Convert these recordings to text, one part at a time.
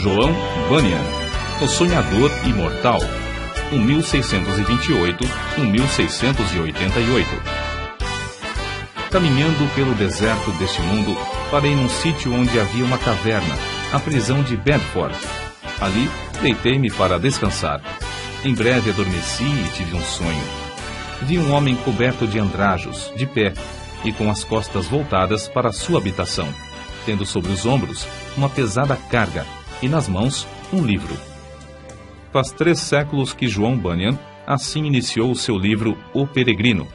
João Bunyan, O Sonhador Imortal, 1628-1688. Caminhando pelo deserto deste mundo, parei num sítio onde havia uma caverna, a prisão de Bedford. Ali, deitei-me para descansar. Em breve adormeci e tive um sonho. Vi um homem coberto de andrajos, de pé, e com as costas voltadas para a sua habitação, tendo sobre os ombros uma pesada carga, e nas mãos um livro. Faz 3 séculos que João Bunyan assim iniciou o seu livro O Peregrino.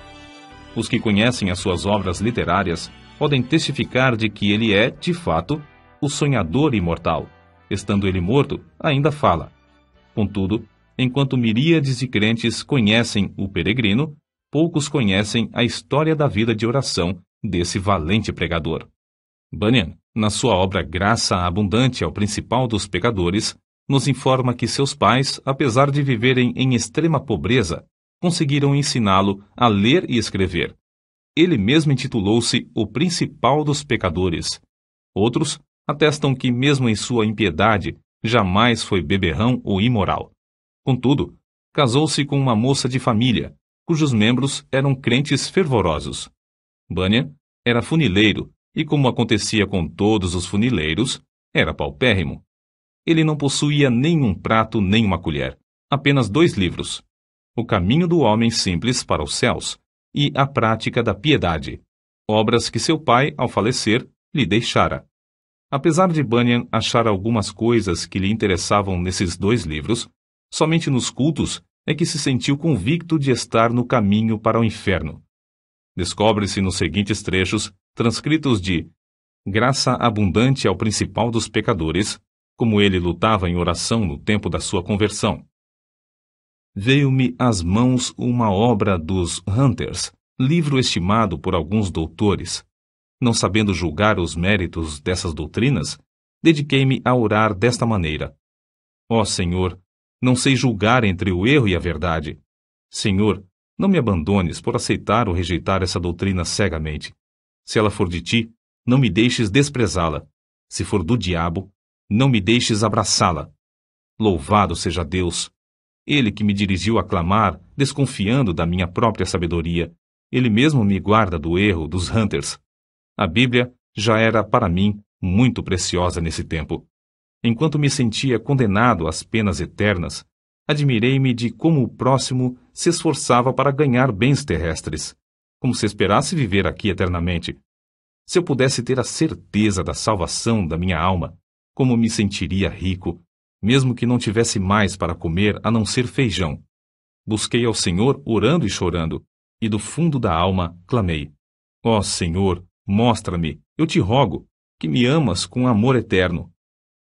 Os que conhecem as suas obras literárias podem testificar de que ele é, de fato, o sonhador imortal. Estando ele morto, ainda fala. Contudo, enquanto miríades de crentes conhecem o peregrino, poucos conhecem a história da vida de oração desse valente pregador. Bunyan, na sua obra Graça Abundante ao Principal dos Pecadores, nos informa que seus pais, apesar de viverem em extrema pobreza, conseguiram ensiná-lo a ler e escrever. Ele mesmo intitulou-se o Principal dos Pecadores. Outros atestam que, mesmo em sua impiedade, jamais foi beberrão ou imoral. Contudo, casou-se com uma moça de família, cujos membros eram crentes fervorosos. Bunyan era funileiro e, como acontecia com todos os funileiros, era paupérrimo. Ele não possuía nenhum prato nem uma colher, apenas 2 livros: O Caminho do Homem Simples para os Céus e A Prática da Piedade, obras que seu pai, ao falecer, lhe deixara. Apesar de Bunyan achar algumas coisas que lhe interessavam nesses 2 livros, somente nos cultos é que se sentiu convicto de estar no caminho para o inferno. Descobre-se nos seguintes trechos, transcritos de Graça Abundante ao Principal dos Pecadores, como ele lutava em oração no tempo da sua conversão. Veio-me às mãos uma obra dos Hunters, livro estimado por alguns doutores. Não sabendo julgar os méritos dessas doutrinas, dediquei-me a orar desta maneira: Ó Senhor, não sei julgar entre o erro e a verdade. Senhor, não me abandones por aceitar ou rejeitar essa doutrina cegamente. Se ela for de ti, não me deixes desprezá-la. Se for do diabo, não me deixes abraçá-la. Louvado seja Deus! Ele que me dirigiu a clamar, desconfiando da minha própria sabedoria. Ele mesmo me guarda do erro dos Hunters. A Bíblia já era, para mim, muito preciosa nesse tempo. Enquanto me sentia condenado às penas eternas, admirei-me de como o próximo se esforçava para ganhar bens terrestres, como se esperasse viver aqui eternamente. Se eu pudesse ter a certeza da salvação da minha alma, como me sentiria rico, mesmo que não tivesse mais para comer a não ser feijão. Busquei ao Senhor orando e chorando, e do fundo da alma clamei: Ó Senhor, mostra-me, eu te rogo, que me amas com amor eterno.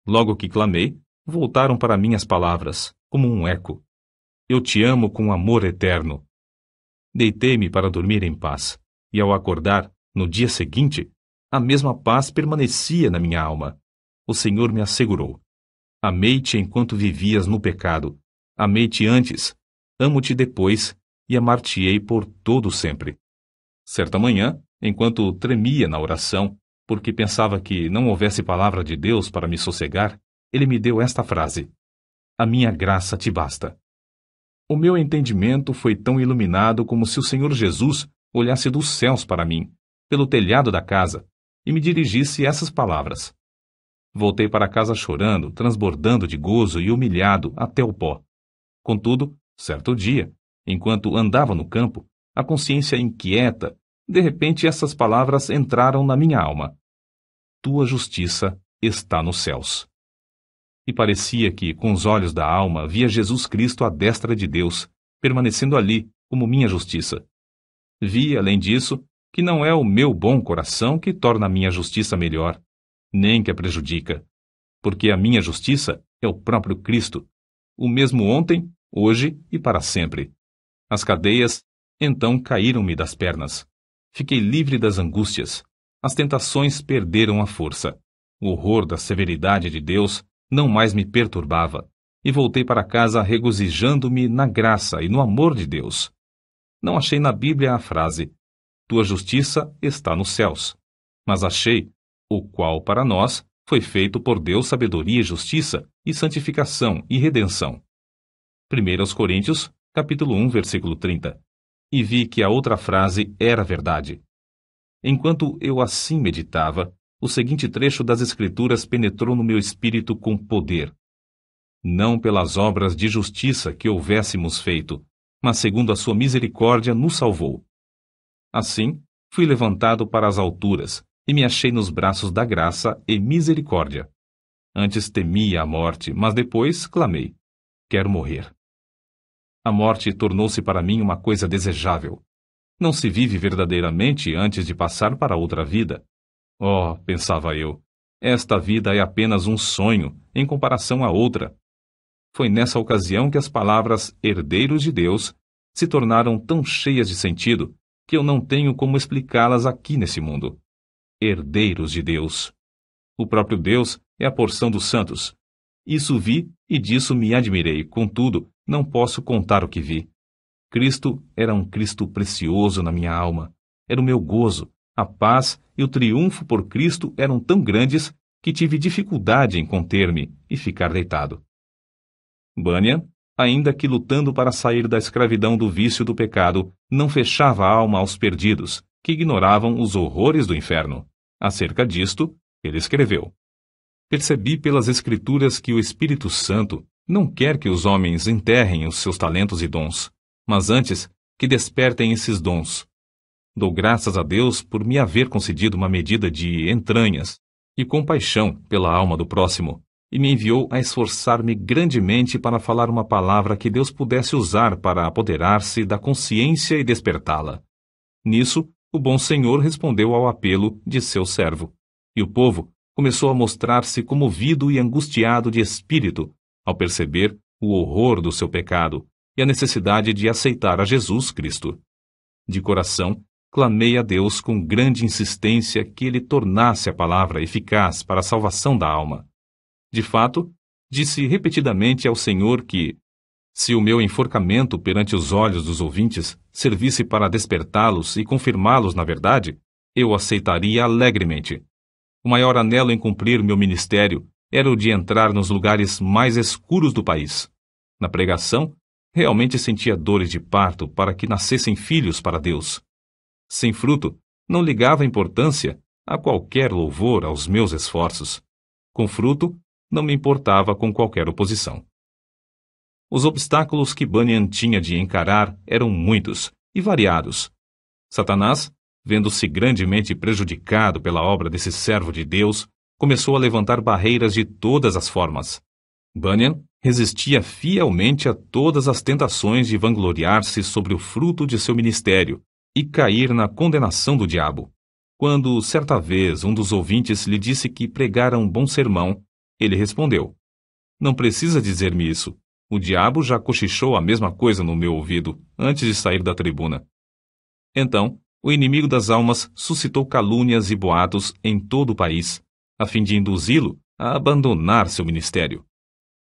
Logo que clamei, voltaram para mim as palavras, como um eco: Eu te amo com amor eterno. Deitei-me para dormir em paz, e ao acordar, no dia seguinte, a mesma paz permanecia na minha alma. O Senhor me assegurou: Amei-te enquanto vivias no pecado. Amei-te antes, amo-te depois, e amar-te-ei por todo sempre. Certa manhã, enquanto tremia na oração, porque pensava que não houvesse palavra de Deus para me sossegar, ele me deu esta frase: A minha graça te basta. O meu entendimento foi tão iluminado como se o Senhor Jesus olhasse dos céus para mim, pelo telhado da casa, e me dirigisse essas palavras. Voltei para casa chorando, transbordando de gozo e humilhado até o pó. Contudo, certo dia, enquanto andava no campo, a consciência inquieta, de repente essas palavras entraram na minha alma: Tua justiça está nos céus. E parecia que, com os olhos da alma, via Jesus Cristo à destra de Deus, permanecendo ali como minha justiça. Vi, além disso, que não é o meu bom coração que torna a minha justiça melhor, nem que a prejudica, porque a minha justiça é o próprio Cristo, o mesmo ontem, hoje e para sempre. As cadeias, então, caíram-me das pernas. Fiquei livre das angústias. As tentações perderam a força. O horror da severidade de Deus não mais me perturbava, e voltei para casa regozijando-me na graça e no amor de Deus. Não achei na Bíblia a frase: Tua justiça está nos céus, mas achei o qual para nós foi feito por Deus sabedoria e justiça, e santificação e redenção. 1 Coríntios, capítulo 1, versículo 30. E vi que a outra frase era verdade. Enquanto eu assim meditava, o seguinte trecho das Escrituras penetrou no meu espírito com poder. Não pelas obras de justiça que houvéssemos feito, mas segundo a sua misericórdia nos salvou. Assim, fui levantado para as alturas, e me achei nos braços da graça e misericórdia. Antes temia a morte, mas depois clamei: quero morrer. A morte tornou-se para mim uma coisa desejável. Não se vive verdadeiramente antes de passar para outra vida. Oh, pensava eu, esta vida é apenas um sonho em comparação à outra. Foi nessa ocasião que as palavras herdeiros de Deus se tornaram tão cheias de sentido que eu não tenho como explicá-las aqui nesse mundo. Herdeiros de Deus. O próprio Deus é a porção dos santos. Isso vi e disso me admirei, contudo, não posso contar o que vi. Cristo era um Cristo precioso na minha alma. Era o meu gozo, a paz e o triunfo por Cristo eram tão grandes que tive dificuldade em conter-me e ficar deitado. Bunyan, ainda que lutando para sair da escravidão do vício do pecado, não fechava a alma aos perdidos, que ignoravam os horrores do inferno. Acerca disto, ele escreveu: percebi pelas Escrituras que o Espírito Santo não quer que os homens enterrem os seus talentos e dons, mas antes que despertem esses dons. Dou graças a Deus por me haver concedido uma medida de entranhas e compaixão pela alma do próximo, e me enviou a esforçar-me grandemente para falar uma palavra que Deus pudesse usar para apoderar-se da consciência e despertá-la. Nisso, o bom Senhor respondeu ao apelo de seu servo, e o povo começou a mostrar-se comovido e angustiado de espírito ao perceber o horror do seu pecado e a necessidade de aceitar a Jesus Cristo. De coração, clamei a Deus com grande insistência que ele tornasse a palavra eficaz para a salvação da alma. De fato, disse repetidamente ao Senhor que, se o meu enforcamento perante os olhos dos ouvintes servisse para despertá-los e confirmá-los na verdade, eu aceitaria alegremente. O maior anelo em cumprir meu ministério era o de entrar nos lugares mais escuros do país. Na pregação, realmente sentia dores de parto para que nascessem filhos para Deus. Sem fruto, não ligava importância a qualquer louvor aos meus esforços. Com fruto, não me importava com qualquer oposição. Os obstáculos que Bunyan tinha de encarar eram muitos e variados. Satanás, vendo-se grandemente prejudicado pela obra desse servo de Deus, começou a levantar barreiras de todas as formas. Bunyan resistia fielmente a todas as tentações de vangloriar-se sobre o fruto de seu ministério e cair na condenação do diabo. Quando, certa vez, um dos ouvintes lhe disse que pregara um bom sermão, ele respondeu: não precisa dizer-me isso. O diabo já cochichou a mesma coisa no meu ouvido antes de sair da tribuna. Então, o inimigo das almas suscitou calúnias e boatos em todo o país, a fim de induzi-lo a abandonar seu ministério.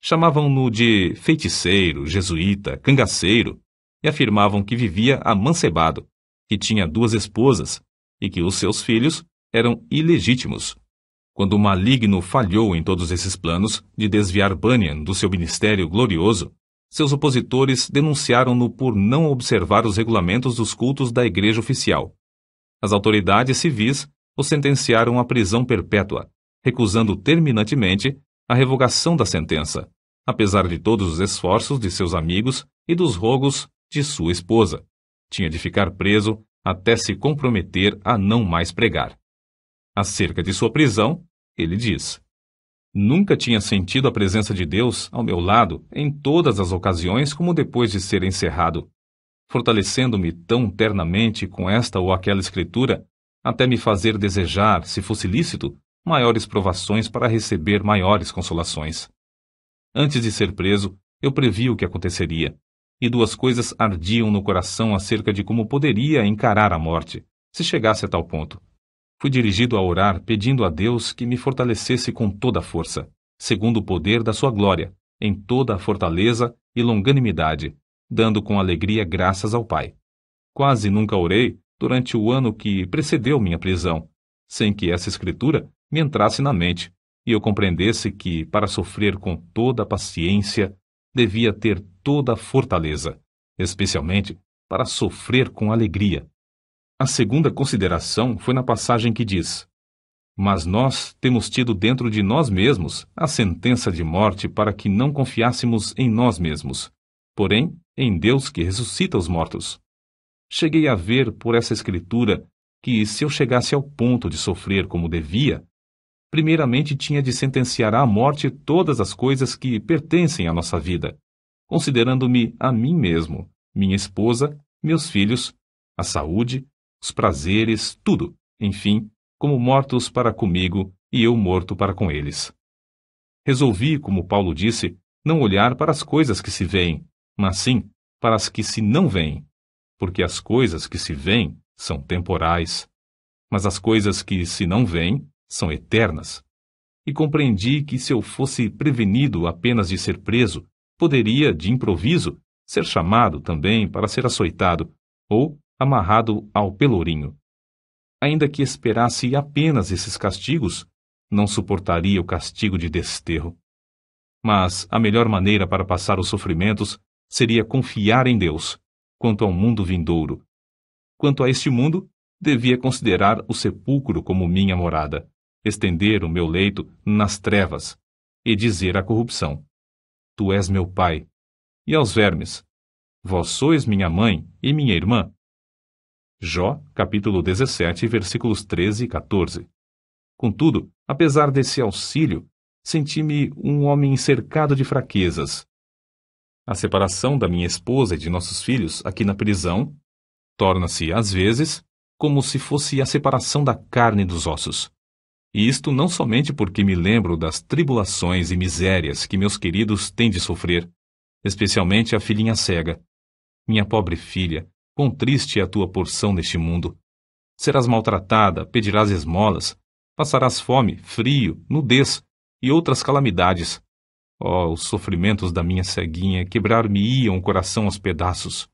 Chamavam-no de feiticeiro, jesuíta, cangaceiro, e afirmavam que vivia amancebado, que tinha 2 esposas e que os seus filhos eram ilegítimos. Quando o maligno falhou em todos esses planos de desviar Bunyan do seu ministério glorioso, seus opositores denunciaram-no por não observar os regulamentos dos cultos da igreja oficial. As autoridades civis o sentenciaram à prisão perpétua, recusando terminantemente a revogação da sentença, apesar de todos os esforços de seus amigos e dos rogos de sua esposa. Tinha de ficar preso até se comprometer a não mais pregar. Acerca de sua prisão, ele diz: nunca tinha sentido a presença de Deus ao meu lado em todas as ocasiões como depois de ser encerrado, fortalecendo-me tão ternamente com esta ou aquela escritura, até me fazer desejar, se fosse lícito, maiores provações para receber maiores consolações. Antes de ser preso, eu previ o que aconteceria, e 2 coisas ardiam no coração acerca de como poderia encarar a morte, se chegasse a tal ponto. Fui dirigido a orar pedindo a Deus que me fortalecesse com toda a força, segundo o poder da sua glória, em toda a fortaleza e longanimidade, dando com alegria graças ao Pai. Quase nunca orei durante o ano que precedeu minha prisão, sem que essa escritura me entrasse na mente, e eu compreendesse que, para sofrer com toda a paciência, devia ter toda a fortaleza, especialmente para sofrer com alegria. A segunda consideração foi na passagem que diz: Mas nós temos tido dentro de nós mesmos a sentença de morte para que não confiássemos em nós mesmos, porém em Deus que ressuscita os mortos. Cheguei a ver por essa escritura que, se eu chegasse ao ponto de sofrer como devia, primeiramente tinha de sentenciar à morte todas as coisas que pertencem à nossa vida, considerando-me a mim mesmo, minha esposa, meus filhos, a saúde, os prazeres, tudo, enfim, como mortos para comigo e eu morto para com eles. Resolvi, como Paulo disse, não olhar para as coisas que se veem, mas sim para as que se não veem, porque as coisas que se veem são temporais, mas as coisas que se não veem são eternas. E compreendi que se eu fosse prevenido apenas de ser preso, poderia, de improviso, ser chamado também para ser açoitado ou amarrado ao pelourinho. Ainda que esperasse apenas esses castigos, não suportaria o castigo de desterro. Mas a melhor maneira para passar os sofrimentos seria confiar em Deus, quanto ao mundo vindouro. Quanto a este mundo, devia considerar o sepulcro como minha morada, estender o meu leito nas trevas e dizer à corrupção: Tu és meu pai, e aos vermes: Vós sois minha mãe e minha irmã. Jó, capítulo 17, versículos 13 e 14. Contudo, apesar desse auxílio, senti-me um homem cercado de fraquezas. A separação da minha esposa e de nossos filhos aqui na prisão torna-se, às vezes, como se fosse a separação da carne dos ossos. E isto não somente porque me lembro das tribulações e misérias que meus queridos têm de sofrer, especialmente a filhinha cega. Minha pobre filha, quão triste é a tua porção neste mundo. Serás maltratada, pedirás esmolas, passarás fome, frio, nudez e outras calamidades. Oh, os sofrimentos da minha ceguinha quebrar-me-iam o coração aos pedaços.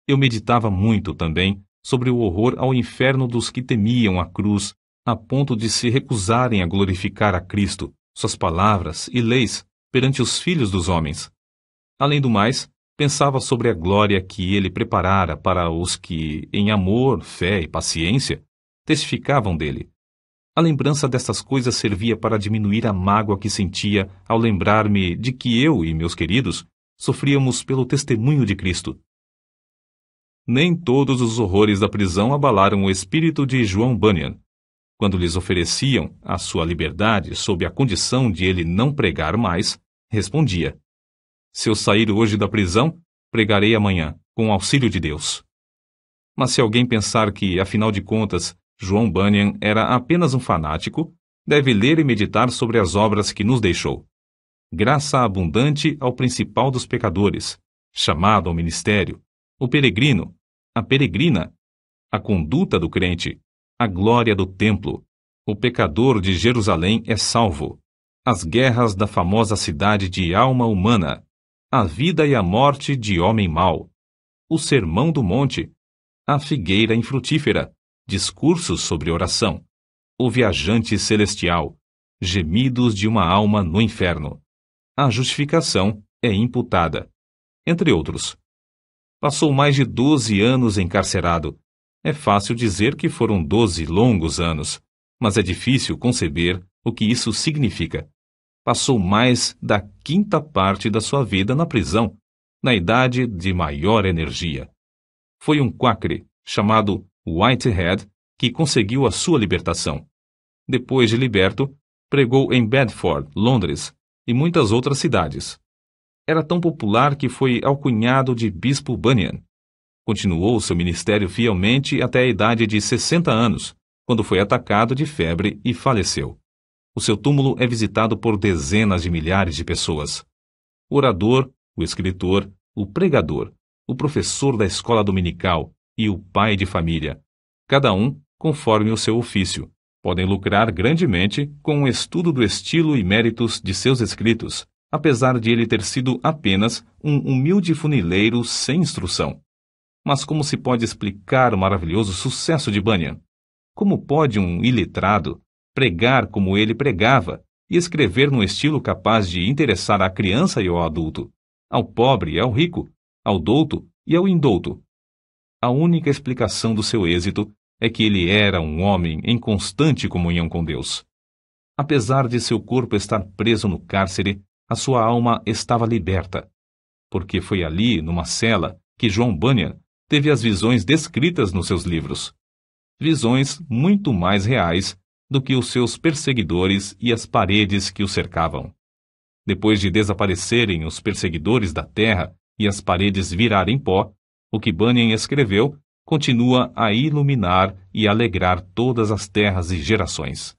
Eu meditava muito também sobre o horror ao inferno dos que temiam a cruz, a ponto de se recusarem a glorificar a Cristo, suas palavras e leis perante os filhos dos homens. Além do mais, pensava sobre a glória que ele preparara para os que, em amor, fé e paciência, testificavam dele. A lembrança destas coisas servia para diminuir a mágoa que sentia ao lembrar-me de que eu e meus queridos sofríamos pelo testemunho de Cristo. Nem todos os horrores da prisão abalaram o espírito de João Bunyan. Quando lhes ofereciam a sua liberdade sob a condição de ele não pregar mais, respondia: Se eu sair hoje da prisão, pregarei amanhã, com o auxílio de Deus. Mas se alguém pensar que, afinal de contas, João Bunyan era apenas um fanático, deve ler e meditar sobre as obras que nos deixou. Graça abundante ao principal dos pecadores, chamado ao ministério, o peregrino, a peregrina, a conduta do crente, a glória do templo, o pecador de Jerusalém é salvo, as guerras da famosa cidade de alma humana, a vida e a morte de homem mau, o sermão do monte, a figueira infrutífera, discursos sobre oração, o viajante celestial, gemidos de uma alma no inferno, a justificação é imputada, entre outros. Passou mais de 12 anos encarcerado. É fácil dizer que foram 12 longos anos, mas é difícil conceber o que isso significa. Passou mais da quinta parte da sua vida na prisão, na idade de maior energia. Foi um quacre, chamado Whitehead, que conseguiu a sua libertação. Depois de liberto, pregou em Bedford, Londres, e muitas outras cidades. Era tão popular que foi alcunhado de Bispo Bunyan. Continuou seu ministério fielmente até a idade de 60 anos, quando foi atacado de febre e faleceu. O seu túmulo é visitado por dezenas de milhares de pessoas. O orador, o escritor, o pregador, o professor da escola dominical e o pai de família, cada um conforme o seu ofício, podem lucrar grandemente com o estudo do estilo e méritos de seus escritos, apesar de ele ter sido apenas um humilde funileiro sem instrução. Mas como se pode explicar o maravilhoso sucesso de Bunyan? Como pode um iletrado pregar como ele pregava, e escrever num estilo capaz de interessar à criança e ao adulto, ao pobre e ao rico, ao douto e ao indouto. A única explicação do seu êxito é que ele era um homem em constante comunhão com Deus. Apesar de seu corpo estar preso no cárcere, a sua alma estava liberta, porque foi ali, numa cela, que John Bunyan teve as visões descritas nos seus livros. Visões muito mais reais do que os seus perseguidores e as paredes que o cercavam. Depois de desaparecerem os perseguidores da terra e as paredes virarem pó, o que Bunyan escreveu continua a iluminar e alegrar todas as terras e gerações.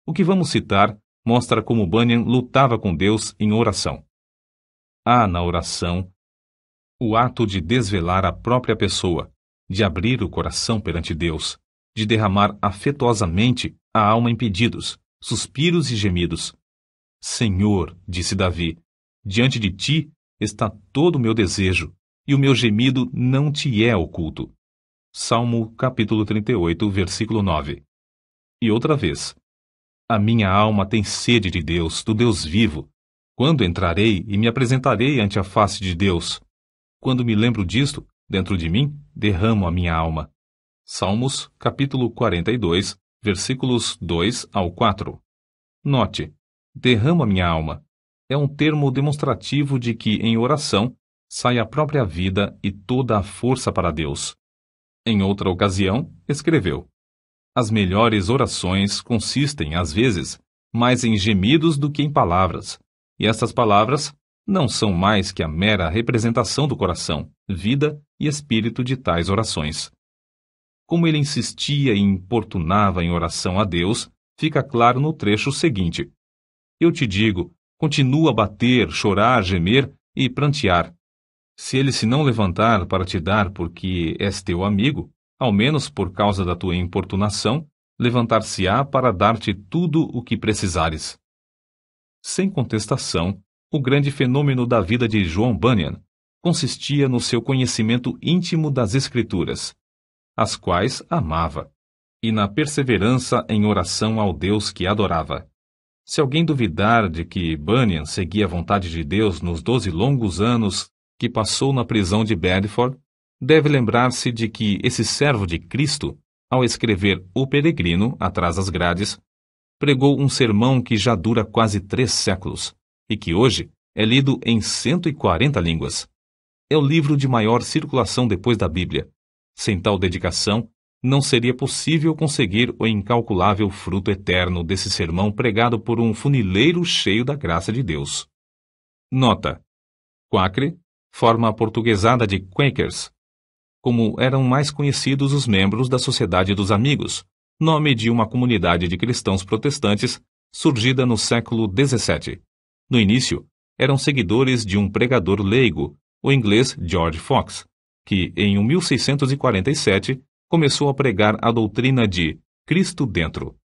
O que vamos citar mostra como Bunyan lutava com Deus em oração. Há na oração o ato de desvelar a própria pessoa, de abrir o coração perante Deus, de derramar afetuosamente a alma em pedidos, suspiros e gemidos. Senhor, disse Davi, diante de ti está todo o meu desejo, e o meu gemido não te é oculto. Salmo capítulo 38, versículo 9. E outra vez, a minha alma tem sede de Deus, do Deus vivo. Quando entrarei e me apresentarei ante a face de Deus? Quando me lembro disto, dentro de mim, derramo a minha alma. Salmos, capítulo 42, versículos 2 ao 4. Note, derramo a minha alma. É um termo demonstrativo de que, em oração, sai a própria vida e toda a força para Deus. Em outra ocasião, escreveu: as melhores orações consistem, às vezes, mais em gemidos do que em palavras, e estas palavras não são mais que a mera representação do coração, vida e espírito de tais orações. Como ele insistia e importunava em oração a Deus, fica claro no trecho seguinte. Eu te digo, continua a bater, chorar, gemer e prantear. Se ele se não levantar para te dar porque és teu amigo, ao menos por causa da tua importunação, levantar-se-á para dar-te tudo o que precisares. Sem contestação, o grande fenômeno da vida de John Bunyan consistia no seu conhecimento íntimo das Escrituras, as quais amava, e na perseverança em oração ao Deus que adorava. Se alguém duvidar de que Bunyan seguia a vontade de Deus nos 12 longos anos que passou na prisão de Bedford, deve lembrar-se de que esse servo de Cristo, ao escrever O Peregrino, atrás das grades, pregou um sermão que já dura quase 3 séculos, e que hoje é lido em 140 línguas. É o livro de maior circulação depois da Bíblia. Sem tal dedicação, não seria possível conseguir o incalculável fruto eterno desse sermão pregado por um funileiro cheio da graça de Deus. Nota: Quakre, forma aportuguesada de Quakers, como eram mais conhecidos os membros da Sociedade dos Amigos, nome de uma comunidade de cristãos protestantes surgida no século XVII. No início, eram seguidores de um pregador leigo, o inglês George Fox, que, em 1647, começou a pregar a doutrina de Cristo dentro.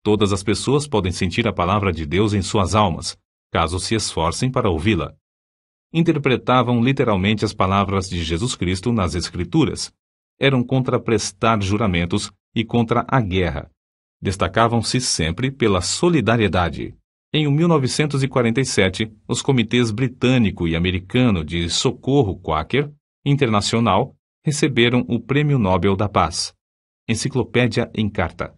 Todas as pessoas podem sentir a palavra de Deus em suas almas, caso se esforcem para ouvi-la. Interpretavam literalmente as palavras de Jesus Cristo nas Escrituras. Eram contra prestar juramentos e contra a guerra. Destacavam-se sempre pela solidariedade. Em 1947, os comitês britânico e americano de socorro Quaker Internacional receberam o Prêmio Nobel da Paz. Enciclopédia em Carta.